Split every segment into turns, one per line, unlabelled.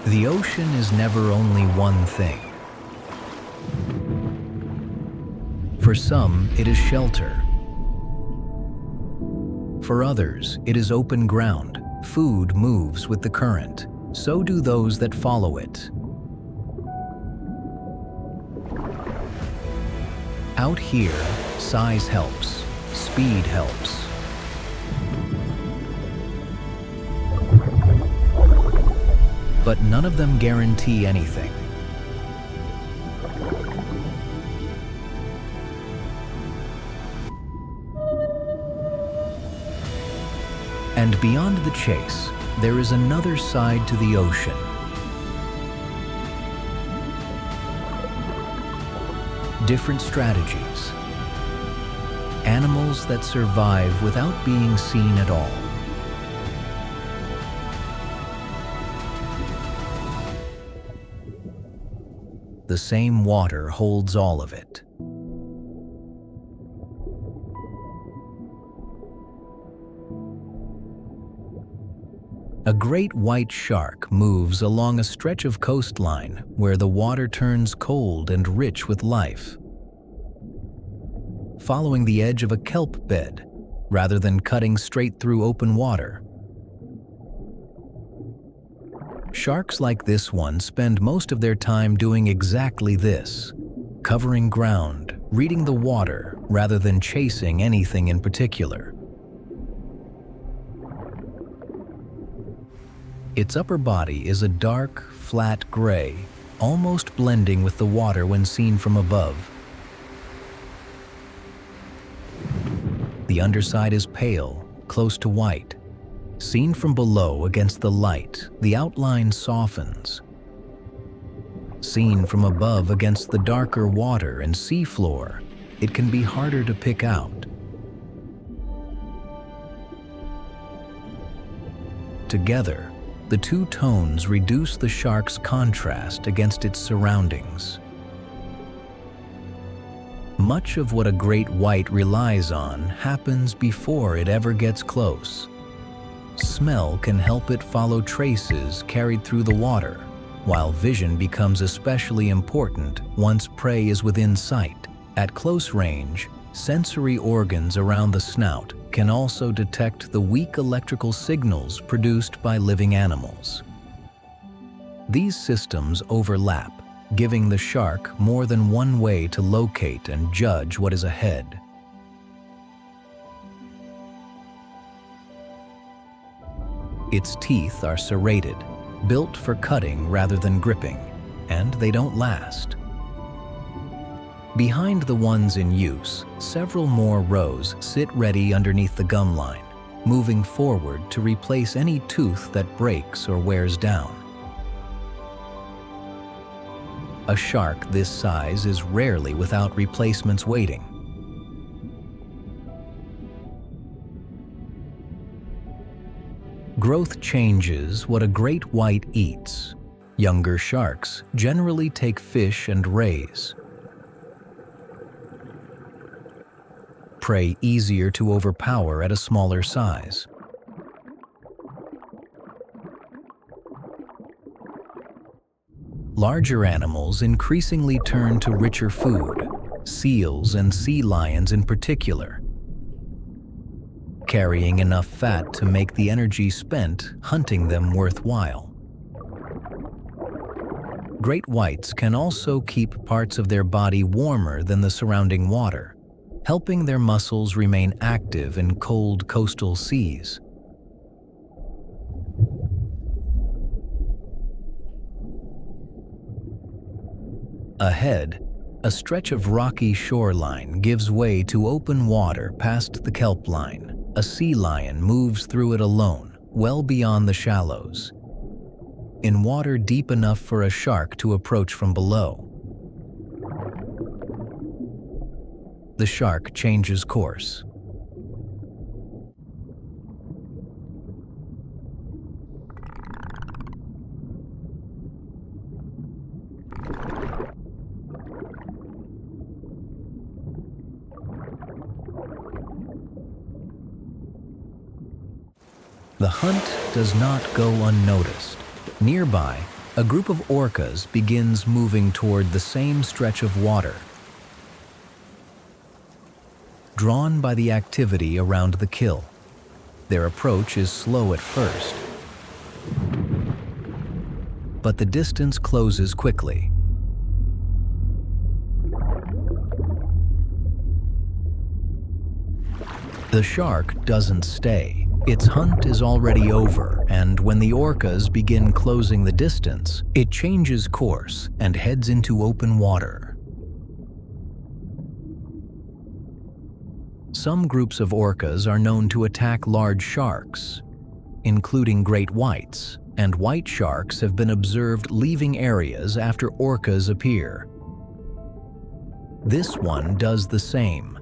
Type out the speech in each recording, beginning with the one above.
The ocean is never only one thing. For some, it is shelter. For others, it is open ground. Food moves with the current. So do those that follow it. Out here, size helps, speed helps. But none of them guarantee anything. And beyond the chase, there is another side to the ocean. Different strategies. Animals that survive without being seen at all. The same water holds all of it. A great white shark moves along a stretch of coastline where the water turns cold and rich with life, following the edge of a kelp bed rather than cutting straight through open water. Sharks like this one spend most of their time doing exactly this, covering ground, reading the water rather than chasing anything in particular. Its upper body is a dark, flat gray, almost blending with the water when seen from above. The underside is pale, close to white. Seen from below against the light, the outline softens. Seen from above against the darker water and seafloor, it can be harder to pick out. Together, the two tones reduce the shark's contrast against its surroundings. Much of what a great white relies on happens before it ever gets close. Smell can help it follow traces carried through the water, while vision becomes especially important once prey is within sight. At close range, sensory organs around the snout can also detect the weak electrical signals produced by living animals. These systems overlap, giving the shark more than one way to locate and judge what is ahead. Its teeth are serrated, built for cutting rather than gripping, and they don't last. Behind the ones in use, several more rows sit ready underneath the gum line, moving forward to replace any tooth that breaks or wears down. A shark this size is rarely without replacements waiting. Growth changes what a great white eats. Younger sharks generally take fish and rays. Prey easier to overpower at a smaller size. Larger animals increasingly turn to richer food, seals and sea lions in particular, carrying enough fat to make the energy spent hunting them worthwhile. Great whites can also keep parts of their body warmer than the surrounding water, helping their muscles remain active in cold coastal seas. Ahead, a stretch of rocky shoreline gives way to open water past the kelp line. A sea lion moves through it alone, well beyond the shallows, in water deep enough for a shark to approach from below. The shark changes course. The hunt does not go unnoticed. Nearby, A group of orcas begins moving toward the same stretch of water, drawn by the activity around the kill. Their approach is slow at first, but the distance closes quickly. The shark doesn't stay. Its hunt is already over, and when the orcas begin closing the distance, it changes course and heads into open water. Some groups of orcas are known to attack large sharks, including great whites, and white sharks have been observed leaving areas after orcas appear. This one does the same.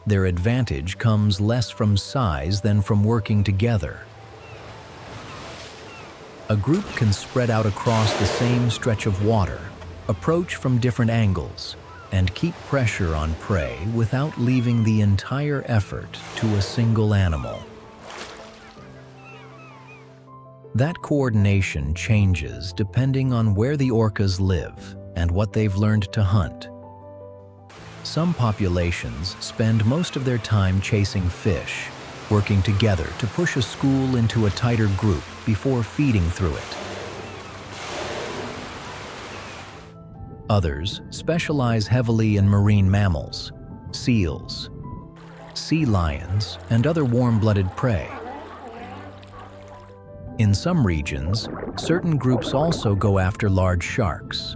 Their advantage comes less from size than from working together. A group can spread out across the same stretch of water, approach from different angles, and keep pressure on prey without leaving the entire effort to a single animal. That coordination changes depending on where the orcas live and what they've learned to hunt. Some populations spend most of their time chasing fish, working together to push a school into a tighter group before feeding through it. Others specialize heavily in marine mammals, seals, sea lions, and other warm-blooded prey. In some regions, certain groups also go after large sharks.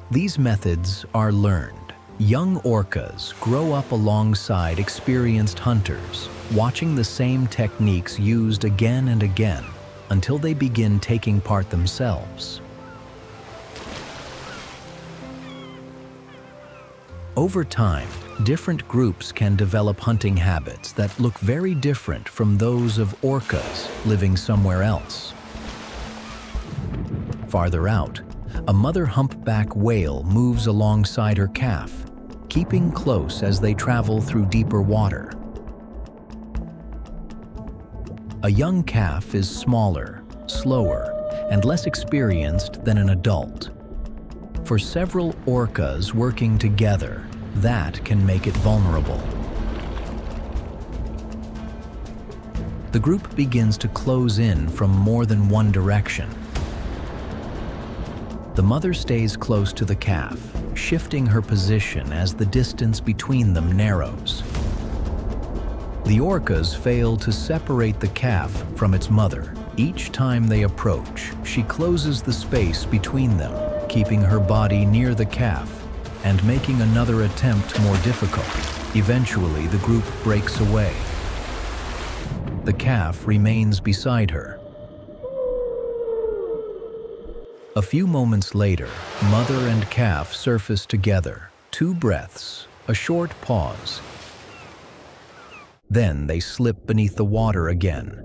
These methods are learned. Young orcas grow up alongside experienced hunters, watching the same techniques used again and again until they begin taking part themselves. Over time, different groups can develop hunting habits that look very different from those of orcas living somewhere else. Farther out, a mother humpback whale moves alongside her calf, keeping close as they travel through deeper water. A young calf is smaller, slower, and less experienced than an adult. For several orcas working together, that can make it vulnerable. The group begins to close in from more than one direction. The mother stays close to the calf, shifting her position as the distance between them narrows. The orcas fail to separate the calf from its mother. Each time they approach, she closes the space between them, keeping her body near the calf and making another attempt more difficult. Eventually, the group breaks away. The calf remains beside her. A few moments later, mother and calf surface together. 2 breaths, a short pause. Then they slip beneath the water again.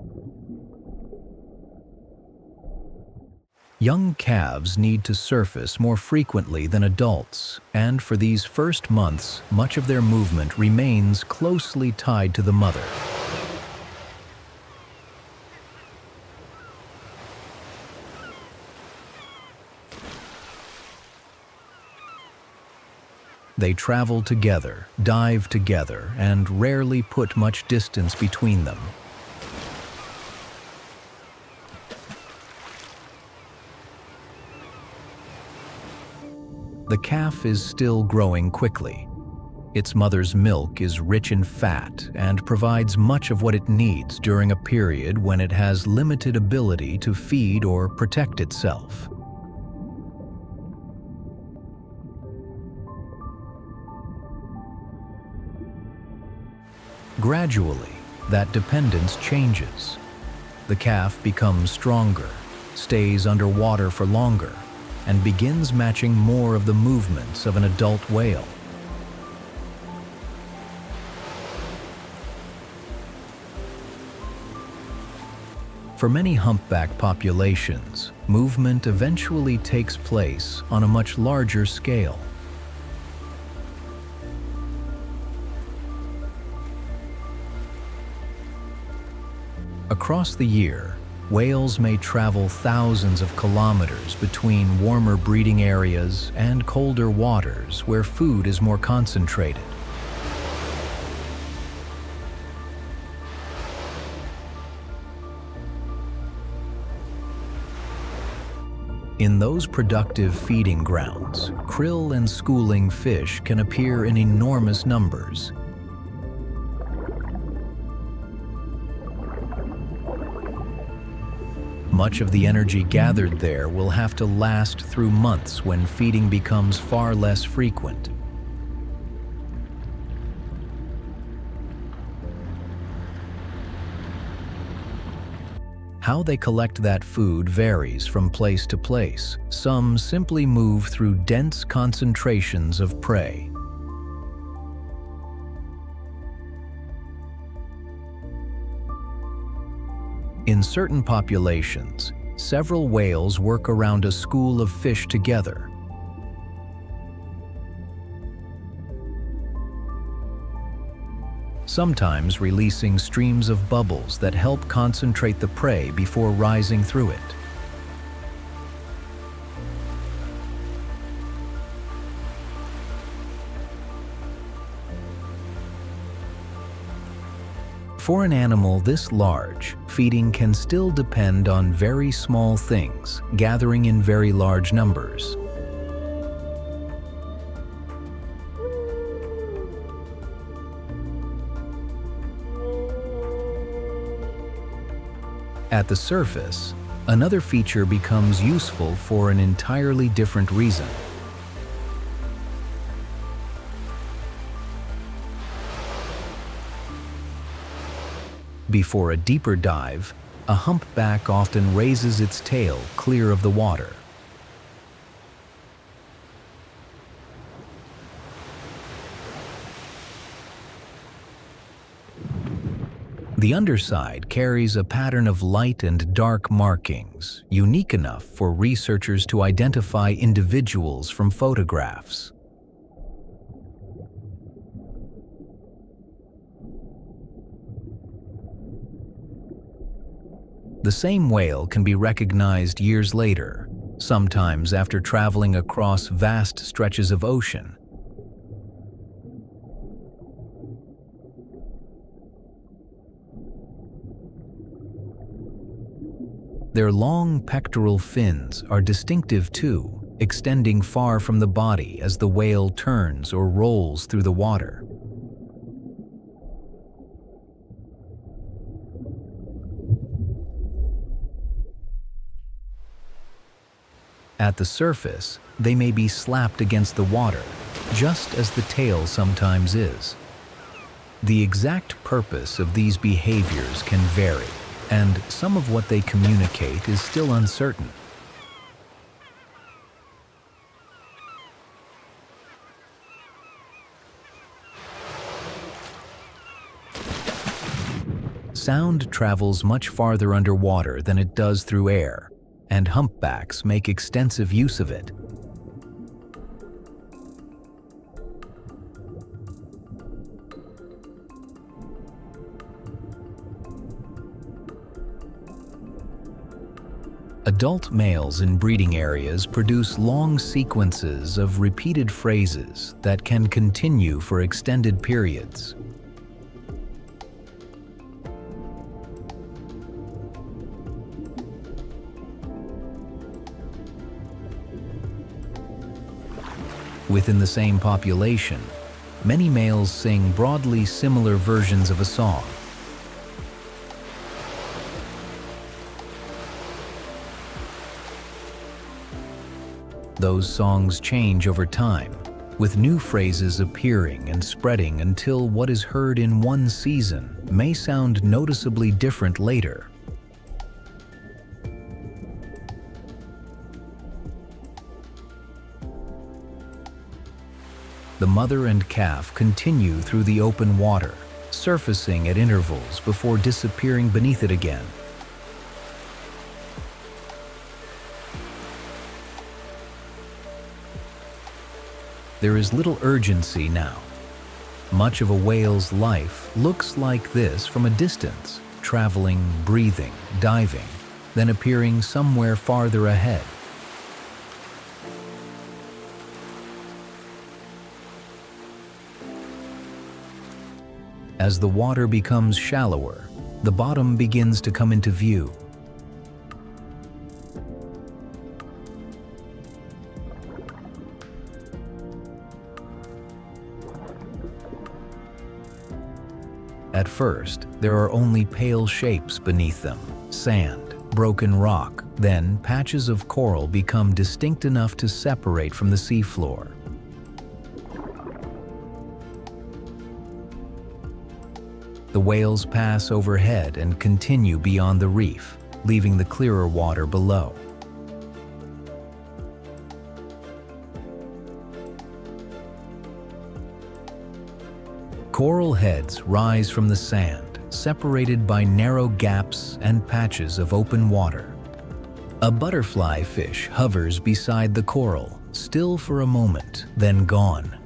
Young calves need to surface more frequently than adults, and for these first months, much of their movement remains closely tied to the mother. They travel together, dive together, and rarely put much distance between them. The calf is still growing quickly. Its mother's milk is rich in fat and provides much of what it needs during a period when it has limited ability to feed or protect itself. Gradually, that dependence changes. The calf becomes stronger, stays underwater for longer, and begins matching more of the movements of an adult whale. For many humpback populations, movement eventually takes place on a much larger scale. Across the year, whales may travel thousands of kilometers between warmer breeding areas and colder waters where food is more concentrated. In those productive feeding grounds, krill and schooling fish can appear in enormous numbers. Much of the energy gathered there will have to last through months when feeding becomes far less frequent. How they collect that food varies from place to place. Some simply move through dense concentrations of prey. In certain populations, several whales work around a school of fish together. Sometimes releasing streams of bubbles that help concentrate the prey before rising through it. For an animal this large, feeding can still depend on very small things, gathering in very large numbers. At the surface, another feature becomes useful for an entirely different reason. Before a deeper dive, a humpback often raises its tail clear of the water. The underside carries a pattern of light and dark markings, unique enough for researchers to identify individuals from photographs. The same whale can be recognized years later, sometimes after traveling across vast stretches of ocean. Their long pectoral fins are distinctive too, extending far from the body as the whale turns or rolls through the water. At the surface, they may be slapped against the water, just as the tail sometimes is. The exact purpose of these behaviors can vary, and some of what they communicate is still uncertain. Sound travels much farther underwater than it does through air, and humpbacks make extensive use of it. Adult males in breeding areas produce long sequences of repeated phrases that can continue for extended periods. Within the same population, many males sing broadly similar versions of a song. Those songs change over time, with new phrases appearing and spreading until what is heard in one season may sound noticeably different later. The mother and calf continue through the open water, surfacing at intervals before disappearing beneath it again. There is little urgency now. Much of a whale's life looks like this from a distance, traveling, breathing, diving, then appearing somewhere farther ahead. As the water becomes shallower, the bottom begins to come into view. At first, there are only pale shapes beneath them, sand, broken rock, then patches of coral become distinct enough to separate from the seafloor. The whales pass overhead and continue beyond the reef, leaving the clearer water below. Coral heads rise from the sand, separated by narrow gaps and patches of open water. A butterflyfish hovers beside the coral, still for a moment, then gone.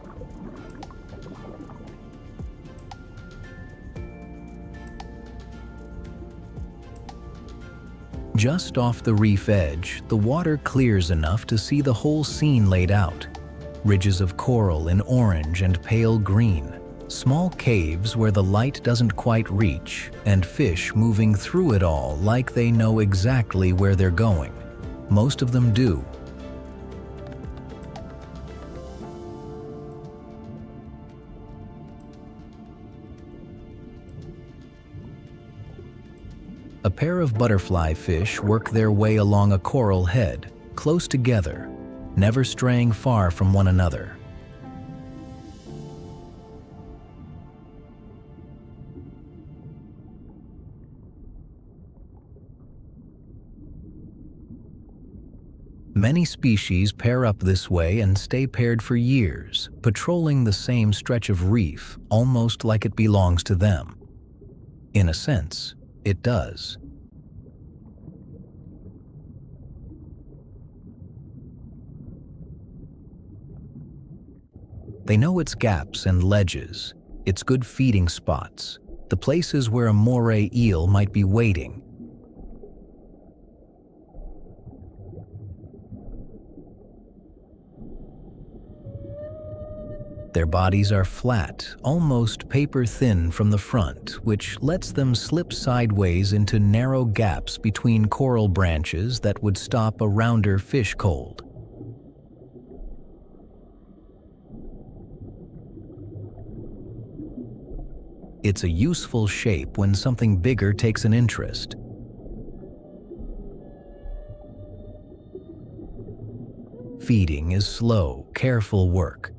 Just off the reef edge, the water clears enough to see the whole scene laid out. Ridges of coral in orange and pale green, small caves where the light doesn't quite reach, and fish moving through it all like they know exactly where they're going. Most of them do. A pair of butterflyfish work their way along a coral head, close together, never straying far from one another. Many species pair up this way and stay paired for years, patrolling the same stretch of reef, almost like it belongs to them. In a sense, it does. They know its gaps and ledges, its good feeding spots, the places where a moray eel might be waiting. Their bodies are flat, almost paper-thin from the front, which lets them slip sideways into narrow gaps between coral branches that would stop a rounder fish cold. It's a useful shape when something bigger takes an interest. Feeding is slow, careful work.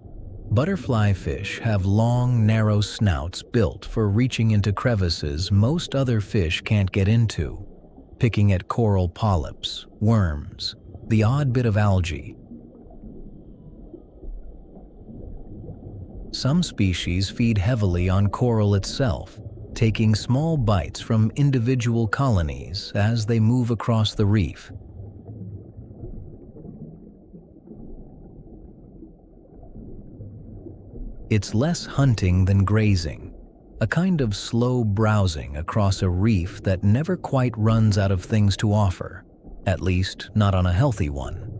Butterflyfish have long, narrow snouts built for reaching into crevices most other fish can't get into, picking at coral polyps, worms, the odd bit of algae. Some species feed heavily on coral itself, taking small bites from individual colonies as they move across the reef. It's less hunting than grazing, a kind of slow browsing across a reef that never quite runs out of things to offer, at least not on a healthy one.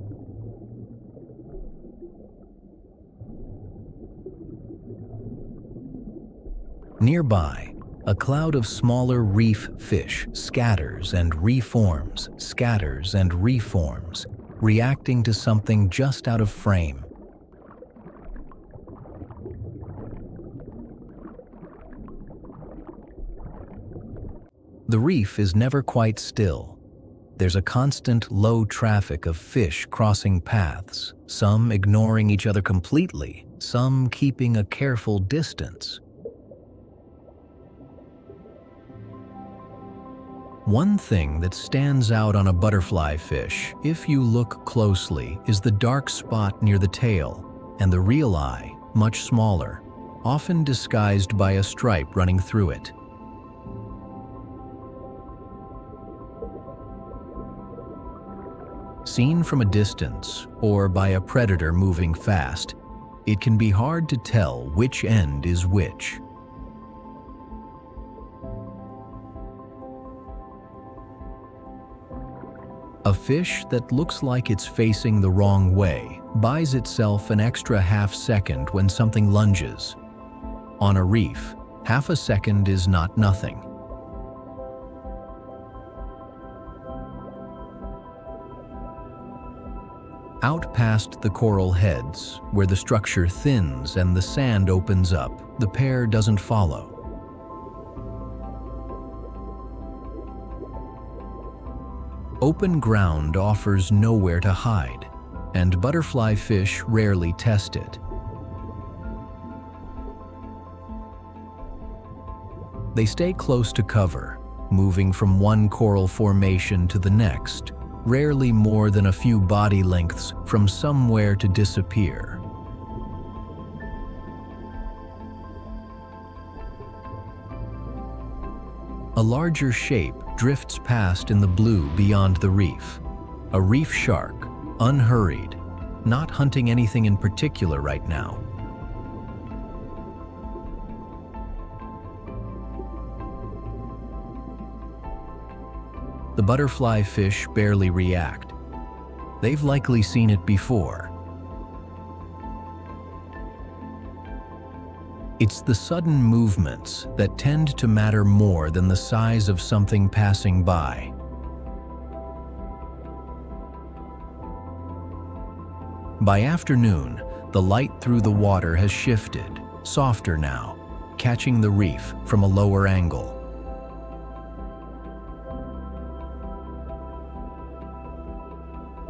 Nearby, a cloud of smaller reef fish scatters and reforms, reacting to something just out of frame. The reef is never quite still. There's a constant low traffic of fish crossing paths, some ignoring each other completely, some keeping a careful distance. One thing that stands out on a butterflyfish, if you look closely, is the dark spot near the tail, and the real eye, much smaller, often disguised by a stripe running through it. Seen from a distance, or by a predator moving fast, it can be hard to tell which end is which. A fish that looks like it's facing the wrong way buys itself an extra half second when something lunges. On a reef, half a second is not nothing. Out past the coral heads, where the structure thins and the sand opens up, the pair doesn't follow. Open ground offers nowhere to hide, and butterflyfish rarely test it. They stay close to cover, moving from one coral formation to the next, rarely more than a few body lengths from somewhere to disappear. A larger shape drifts past in the blue beyond the reef. A reef shark, unhurried, not hunting anything in particular right now. The butterflyfish barely react. They've likely seen it before. It's the sudden movements that tend to matter more than the size of something passing by. By afternoon, the light through the water has shifted, softer now, catching the reef from a lower angle.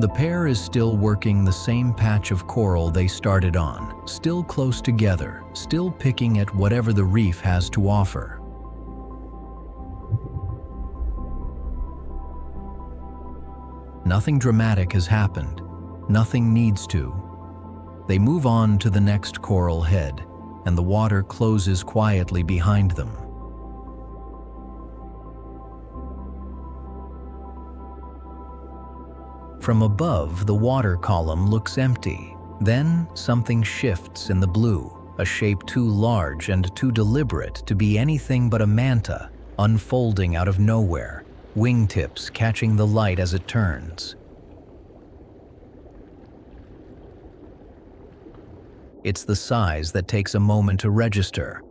The pair is still working the same patch of coral they started on, still close together, still picking at whatever the reef has to offer. Nothing dramatic has happened. Nothing needs to. They move on to the next coral head, and the water closes quietly behind them. From above, the water column looks empty. Then something shifts in the blue, a shape too large and too deliberate to be anything but a manta, unfolding out of nowhere, wingtips catching the light as it turns. It's the size that takes a moment to register.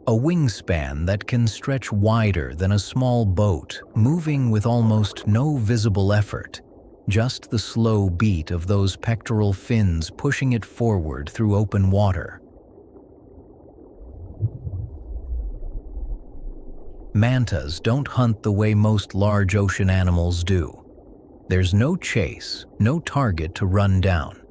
A wingspan that can stretch wider than a small boat, moving with almost no visible effort. Just the slow beat of those pectoral fins pushing it forward through open water. Mantas don't hunt the way most large ocean animals do. There's no chase, no target to run down.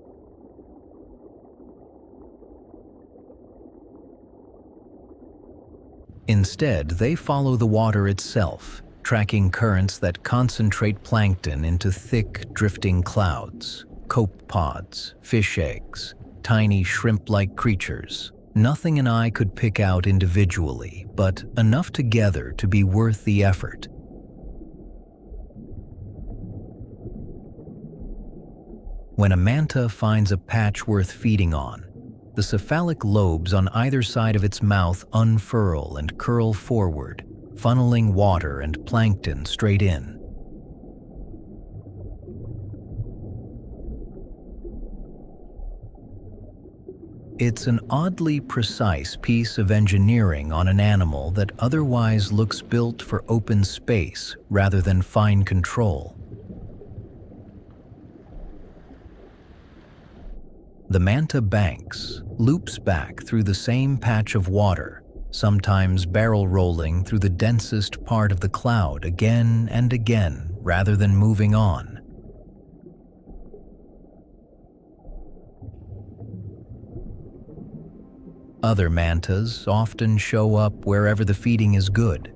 Instead, they follow the water itself, tracking currents that concentrate plankton into thick, drifting clouds, copepods, fish eggs, tiny shrimp-like creatures. Nothing an eye could pick out individually, but enough together to be worth the effort. When a manta finds a patch worth feeding on, the cephalic lobes on either side of its mouth unfurl and curl forward, funneling water and plankton straight in. It's an oddly precise piece of engineering on an animal that otherwise looks built for open space rather than fine control. The manta banks, loops back through the same patch of water, sometimes barrel rolling through the densest part of the cloud again and again rather than moving on. Other mantas often show up wherever the feeding is good.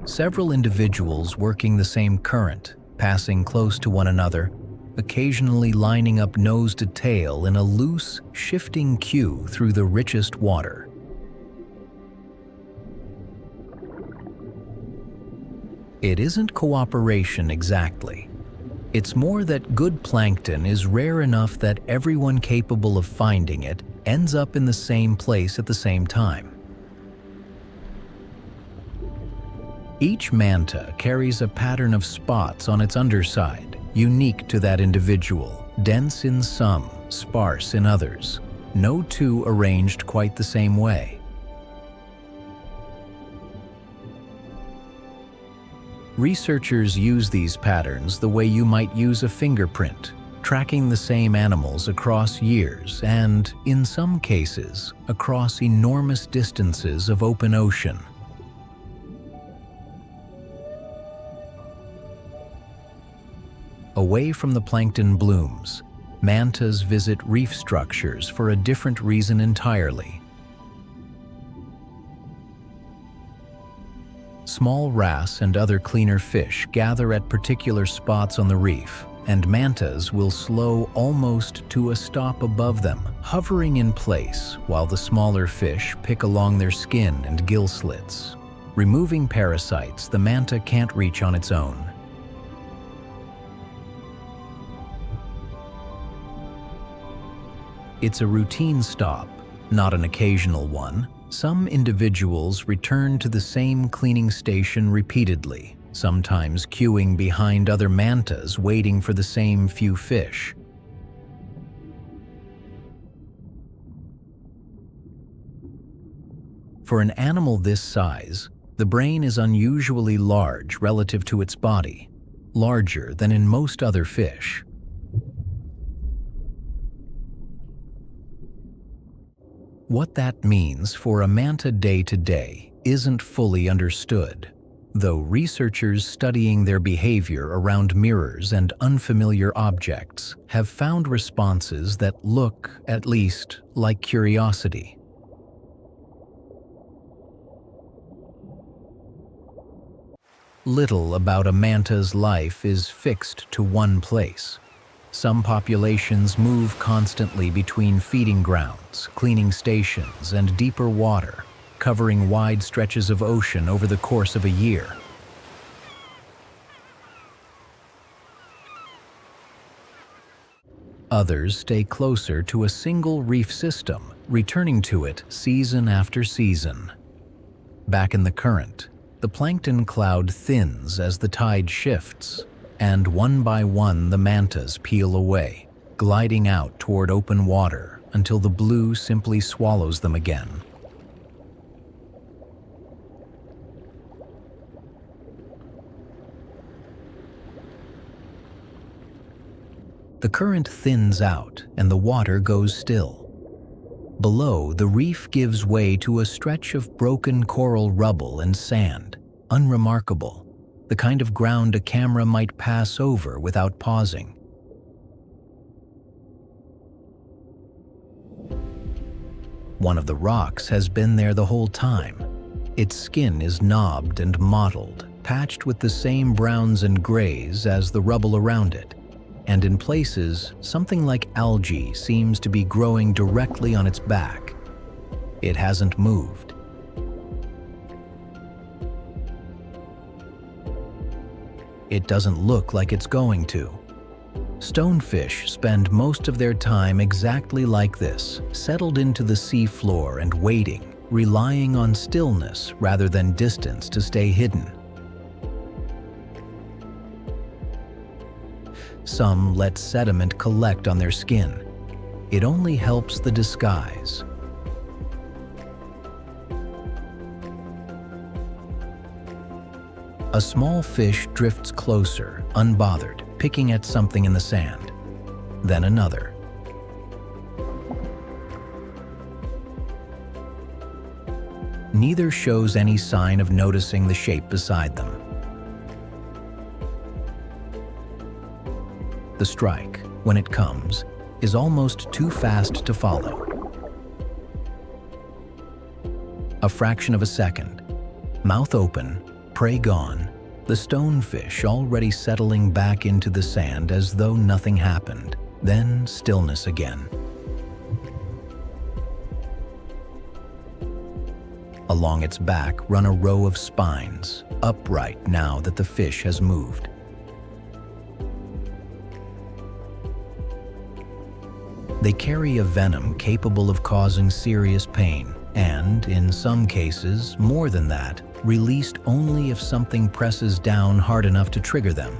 Several individuals working the same current, passing close to one another, occasionally lining up nose to tail in a loose, shifting queue through the richest water. It isn't cooperation exactly. It's more that good plankton is rare enough that everyone capable of finding it ends up in the same place at the same time. Each manta carries a pattern of spots on its underside, unique to that individual, dense in some, sparse in others. No two arranged quite the same way. Researchers use these patterns the way you might use a fingerprint, tracking the same animals across years and, in some cases, across enormous distances of open ocean. Away from the plankton blooms, mantas visit reef structures for a different reason entirely. Small wrasse and other cleaner fish gather at particular spots on the reef, and mantas will slow almost to a stop above them, hovering in place while the smaller fish pick along their skin and gill slits, removing parasites the manta can't reach on its own. It's a routine stop, not an occasional one. Some individuals return to the same cleaning station repeatedly, sometimes queuing behind other mantas waiting for the same few fish. For an animal this size, the brain is unusually large relative to its body, larger than in most other fish. What that means for a manta day-to-day isn't fully understood, though researchers studying their behavior around mirrors and unfamiliar objects have found responses that look, at least, like curiosity. Little about a manta's life is fixed to one place. Some populations move constantly between feeding grounds, cleaning stations, and deeper water, covering wide stretches of ocean over the course of a year. Others stay closer to a single reef system, returning to it season after season. Back in the current, the plankton cloud thins as the tide shifts, and one by one the mantas peel away, gliding out toward open water until the blue simply swallows them again. The current thins out and the water goes still. Below, the reef gives way to a stretch of broken coral rubble and sand, unremarkable, the kind of ground a camera might pass over without pausing. One of the rocks has been there the whole time. Its skin is knobbed and mottled, patched with the same browns and grays as the rubble around it, and in places, something like algae seems to be growing directly on its back. It hasn't moved. It doesn't look like it's going to. Stonefish spend most of their time exactly like this, settled into the sea floor and waiting, relying on stillness rather than distance to stay hidden. Some let sediment collect on their skin. It only helps the disguise. A small fish drifts closer, unbothered, picking at something in the sand. Then another. Neither shows any sign of noticing the shape beside them. The strike, when it comes, is almost too fast to follow. A fraction of a second, mouth open, prey gone, the stonefish already settling back into the sand as though nothing happened, then stillness again. Along its back run a row of spines, upright now that the fish has moved. They carry a venom capable of causing serious pain, and, in some cases, more than that, released only if something presses down hard enough to trigger them.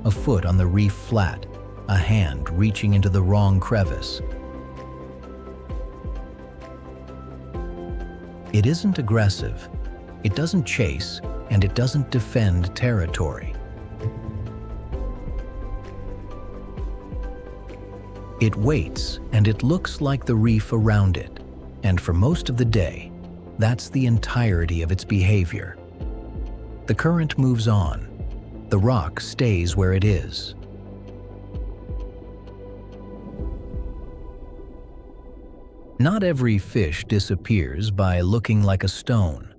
a foot on the reef flat, a hand reaching into the wrong crevice. It isn't aggressive, it doesn't chase, and it doesn't defend territory. It waits, and it looks like the reef around it, and for most of the day, that's the entirety of its behavior. The current moves on. The rock stays where it is. Not every fish disappears by looking like a stone.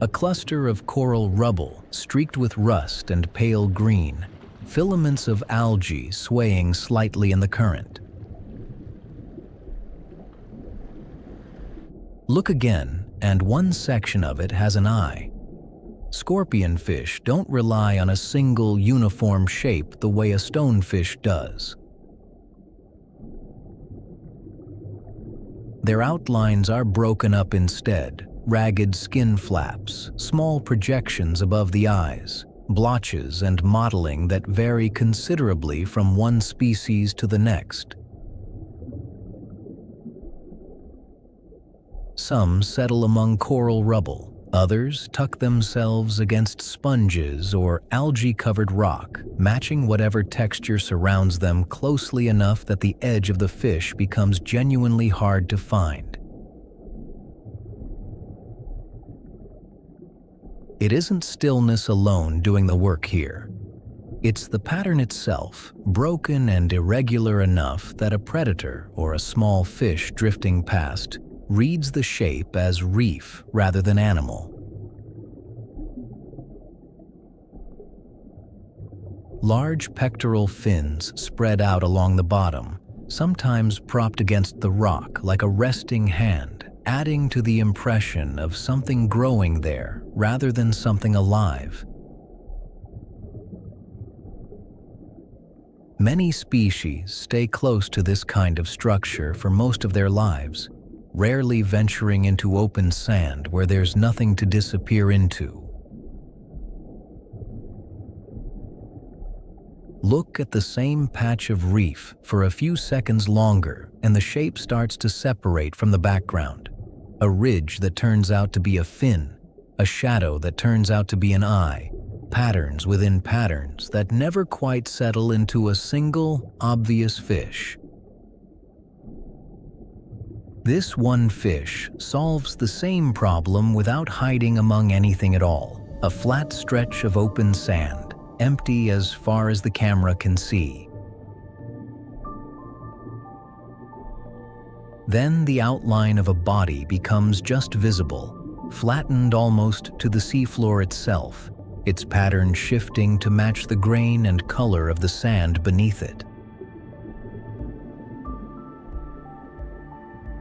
A cluster of coral rubble streaked with rust and pale green, filaments of algae swaying slightly in the current. Look again, and one section of it has an eye. Scorpionfish don't rely on a single uniform shape the way a stonefish does. Their outlines are broken up instead, ragged skin flaps, small projections above the eyes, blotches and mottling that vary considerably from one species to the next. Some settle among coral rubble, others tuck themselves against sponges or algae-covered rock, matching whatever texture surrounds them closely enough that the edge of the fish becomes genuinely hard to find. It isn't stillness alone doing the work here. It's the pattern itself, broken and irregular enough that a predator or a small fish drifting past reads the shape as reef rather than animal. Large pectoral fins spread out along the bottom, sometimes propped against the rock like a resting hand, adding to the impression of something growing there rather than something alive. Many species stay close to this kind of structure for most of their lives, rarely venturing into open sand where there's nothing to disappear into. Look at the same patch of reef for a few seconds longer and the shape starts to separate from the background. A ridge that turns out to be a fin, a shadow that turns out to be an eye, patterns within patterns that never quite settle into a single, obvious fish. This one fish solves the same problem without hiding among anything at all. A flat stretch of open sand, empty as far as the camera can see. Then the outline of a body becomes just visible, flattened almost to the seafloor itself, its pattern shifting to match the grain and color of the sand beneath it.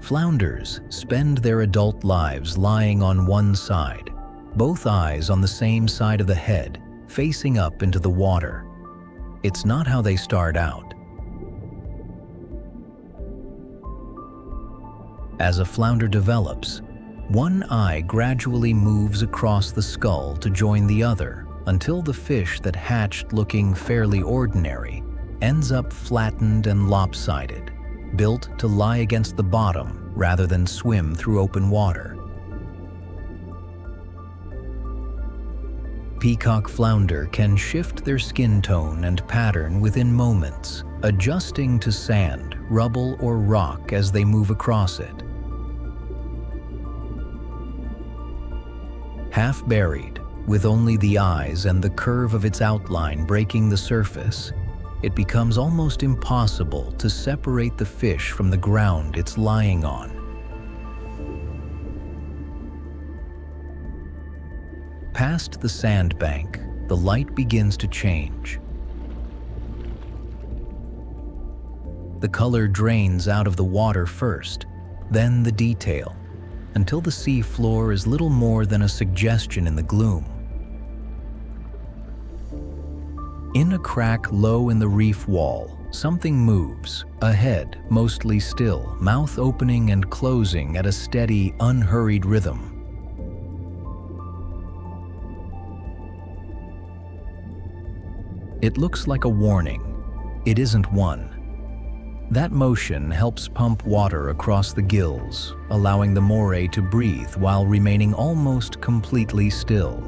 Flounders spend their adult lives lying on one side, both eyes on the same side of the head, facing up into the water. It's not how they start out. As a flounder develops, one eye gradually moves across the skull to join the other until the fish that hatched looking fairly ordinary ends up flattened and lopsided, built to lie against the bottom rather than swim through open water. Peacock flounder can shift their skin tone and pattern within moments, adjusting to sand, rubble, or rock as they move across it. Half buried, with only the eyes and the curve of its outline breaking the surface, it becomes almost impossible to separate the fish from the ground it's lying on. Past the sandbank, the light begins to change. The color drains out of the water first, then the detail, until the sea floor is little more than a suggestion in the gloom. In a crack low in the reef wall, something moves, a head mostly still, mouth opening and closing at a steady, unhurried rhythm. It looks like a warning. It isn't one. That motion helps pump water across the gills, allowing the moray to breathe while remaining almost completely still.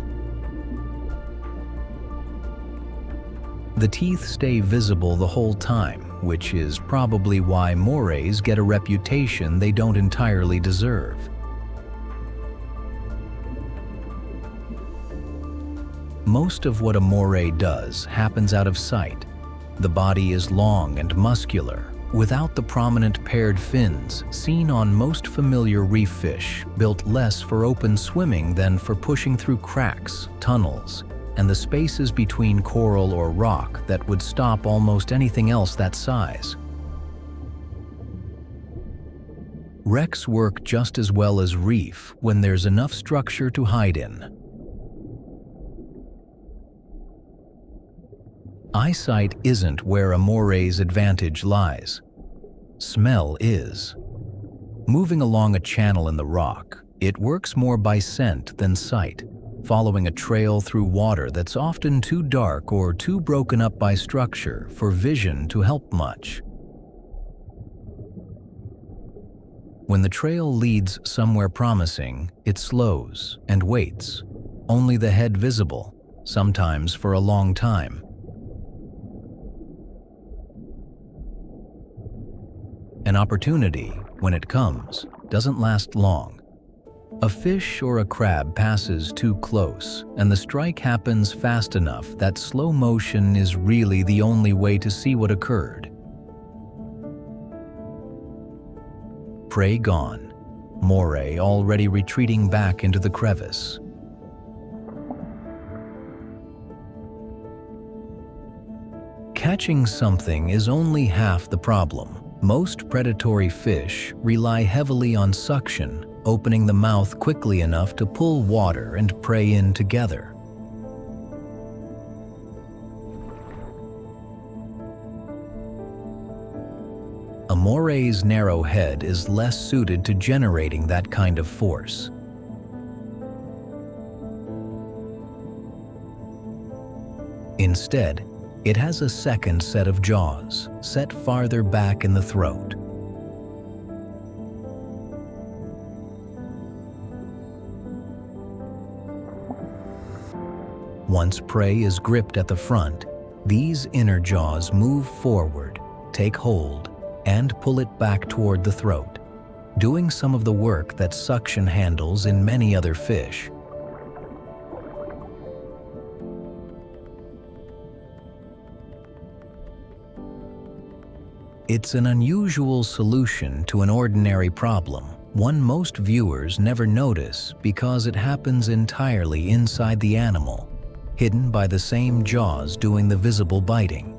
The teeth stay visible the whole time, which is probably why morays get a reputation they don't entirely deserve. Most of what a moray does happens out of sight. The body is long and muscular, without the prominent paired fins seen on most familiar reef fish, built less for open swimming than for pushing through cracks, tunnels, and the spaces between coral or rock that would stop almost anything else that size. Wrecks work just as well as reef when there's enough structure to hide in. Eyesight isn't where a moray's advantage lies. Smell is. Moving along a channel in the rock, it works more by scent than sight, following a trail through water that's often too dark or too broken up by structure for vision to help much. When the trail leads somewhere promising, it slows and waits, only the head visible, sometimes for a long time. An opportunity, when it comes, doesn't last long. A fish or a crab passes too close, and the strike happens fast enough that slow motion is really the only way to see what occurred. Prey gone, moray already retreating back into the crevice. Catching something is only half the problem. Most predatory fish rely heavily on suction, opening the mouth quickly enough to pull water and prey in together. A moray's narrow head is less suited to generating that kind of force. Instead, it has a second set of jaws, set farther back in the throat. Once prey is gripped at the front, these inner jaws move forward, take hold, and pull it back toward the throat, doing some of the work that suction handles in many other fish. It's an unusual solution to an ordinary problem, one most viewers never notice because it happens entirely inside the animal, hidden by the same jaws doing the visible biting.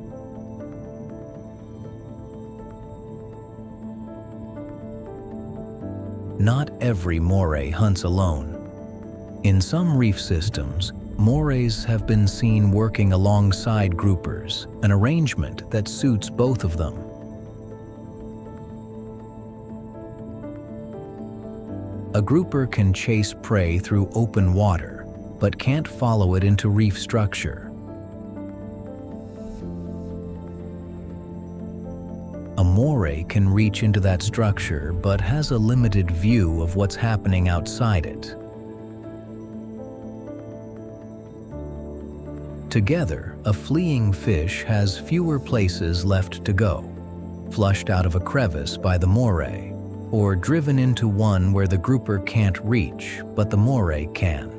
Not every moray hunts alone. In some reef systems, morays have been seen working alongside groupers, an arrangement that suits both of them. A grouper can chase prey through open water, but can't follow it into reef structure. A moray can reach into that structure, but has a limited view of what's happening outside it. Together, a fleeing fish has fewer places left to go, flushed out of a crevice by the moray, or driven into one where the grouper can't reach, but the moray can.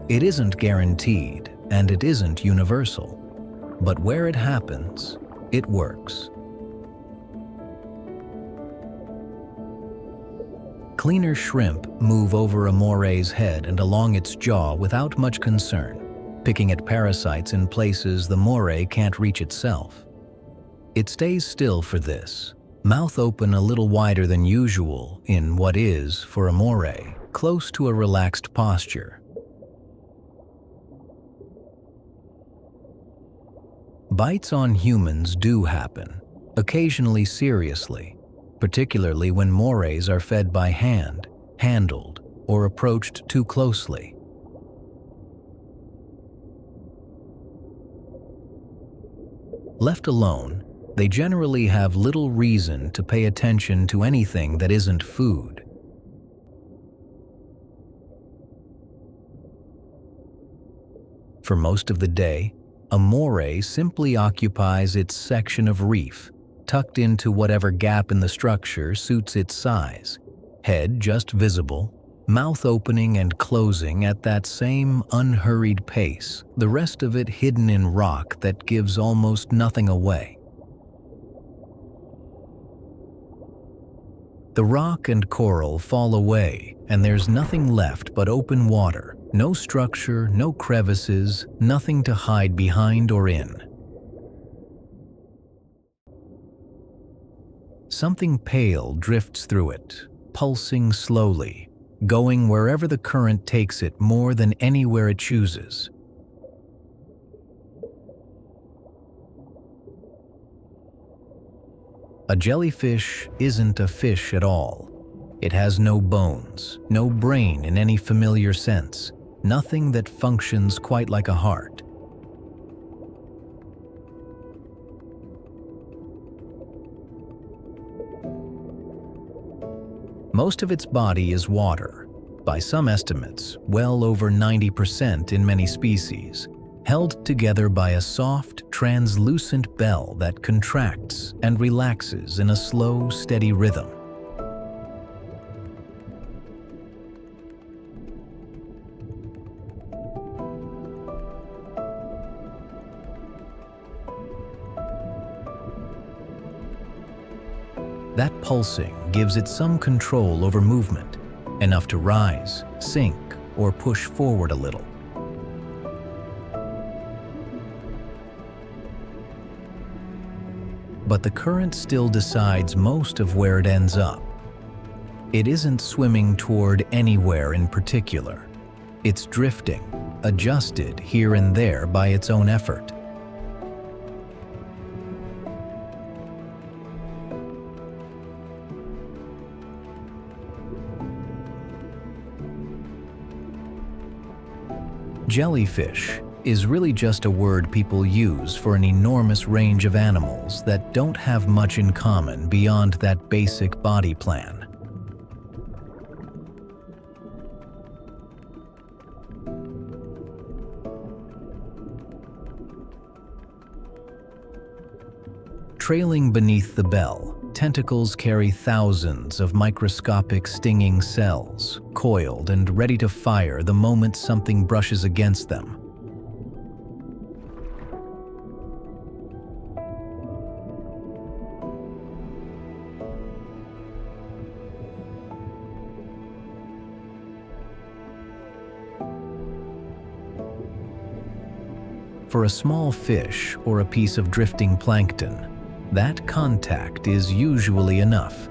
It isn't guaranteed, and it isn't universal, but where it happens, it works. Cleaner shrimp move over a moray's head and along its jaw without much concern, picking at parasites in places the moray can't reach itself. It stays still for this, mouth open a little wider than usual in what is, for a moray, close to a relaxed posture. Bites on humans do happen, occasionally seriously, particularly when morays are fed by hand, handled, or approached too closely. Left alone, they generally have little reason to pay attention to anything that isn't food. For most of the day, a moray simply occupies its section of reef, tucked into whatever gap in the structure suits its size, head just visible, mouth opening and closing at that same unhurried pace, the rest of it hidden in rock that gives almost nothing away. The rock and coral fall away, and there's nothing left but open water, no structure, no crevices, nothing to hide behind or in. Something pale drifts through it, pulsing slowly, going wherever the current takes it more than anywhere it chooses. A jellyfish isn't a fish at all. It has no bones, no brain in any familiar sense, nothing that functions quite like a heart. Most of its body is water, by some estimates, well over 90% in many species, held together by a soft, translucent bell that contracts and relaxes in a slow, steady rhythm. That pulsing gives it some control over movement, enough to rise, sink, or push forward a little. But the current still decides most of where it ends up. It isn't swimming toward anywhere in particular. It's drifting, adjusted here and there by its own effort. Jellyfish is really just a word people use for an enormous range of animals that don't have much in common beyond that basic body plan. Trailing beneath the bell, tentacles carry thousands of microscopic stinging cells, coiled and ready to fire the moment something brushes against them. For a small fish or a piece of drifting plankton, that contact is usually enough.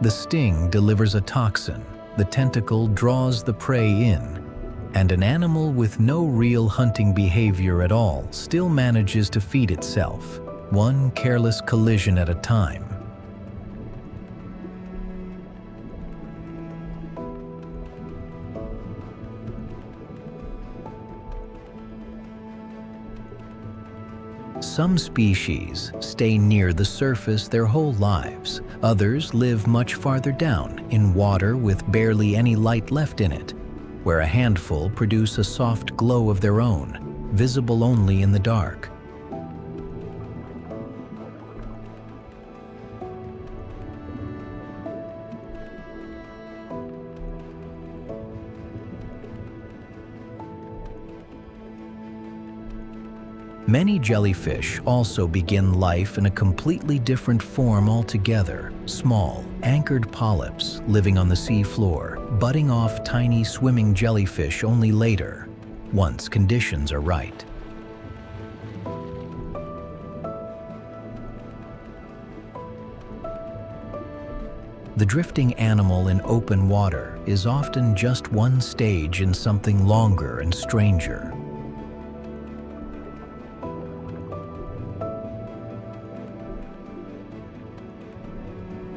The sting delivers a toxin, the tentacle draws the prey in, and an animal with no real hunting behavior at all still manages to feed itself, one careless collision at a time. Some species stay near the surface their whole lives. Others live much farther down, in water with barely any light left in it, where a handful produce a soft glow of their own, visible only in the dark. Many jellyfish also begin life in a completely different form altogether, small, anchored polyps living on the sea floor, budding off tiny swimming jellyfish only later, once conditions are right. The drifting animal in open water is often just one stage in something longer and stranger.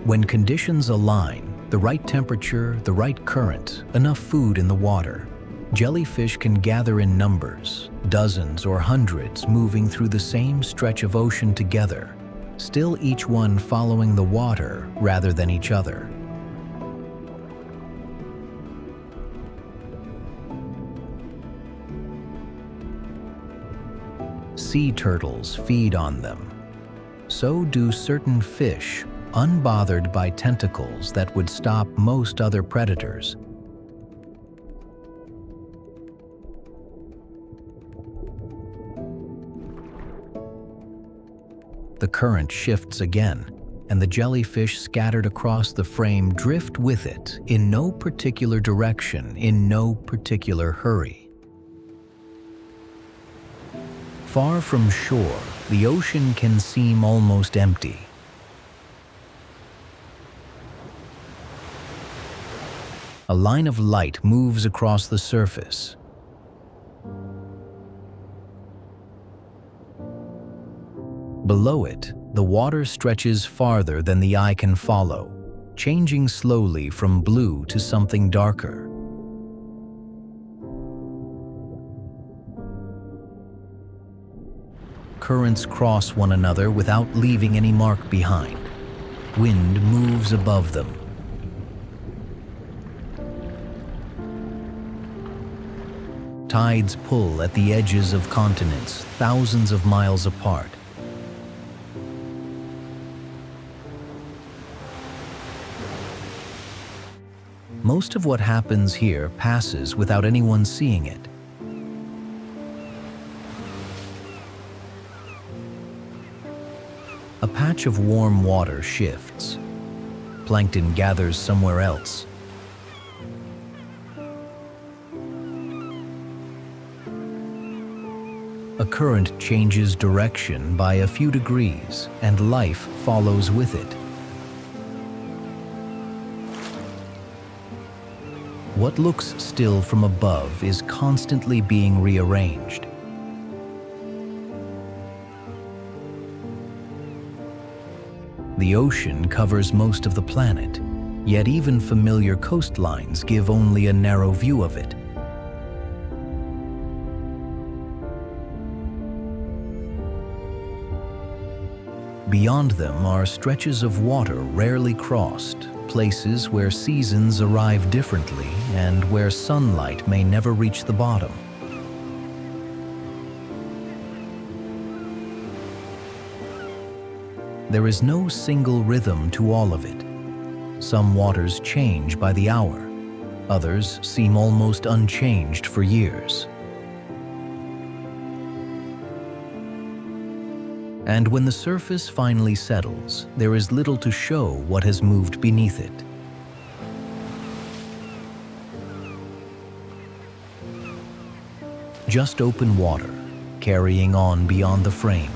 When conditions align, The right temperature, the right current, enough food in the water. Jellyfish can gather in numbers, dozens or hundreds moving through the same stretch of ocean together, still each one following the water rather than each other. Sea turtles feed on them. So do certain fish, unbothered by tentacles that would stop most other predators. The current shifts again, and the jellyfish scattered across the frame drift with it in no particular direction, in no particular hurry. Far from shore, the ocean can seem almost empty. A line of light moves across the surface. Below it, the water stretches farther than the eye can follow, changing slowly from blue to something darker. Currents cross one another without leaving any mark behind. Wind moves above them. Tides pull at the edges of continents thousands of miles apart. Most of what happens here passes without anyone seeing it. A patch of warm water shifts. Plankton gathers somewhere else. A current changes direction by a few degrees, and life follows with it. What looks still from above is constantly being rearranged. The ocean covers most of the planet, yet even familiar coastlines give only a narrow view of it. Beyond them are stretches of water rarely crossed, places where seasons arrive differently and where sunlight may never reach the bottom. There is no single rhythm to all of it. Some waters change by the hour. Others seem almost unchanged for years. And when the surface finally settles, there is little to show what has moved beneath it. Just open water, carrying on beyond the frame.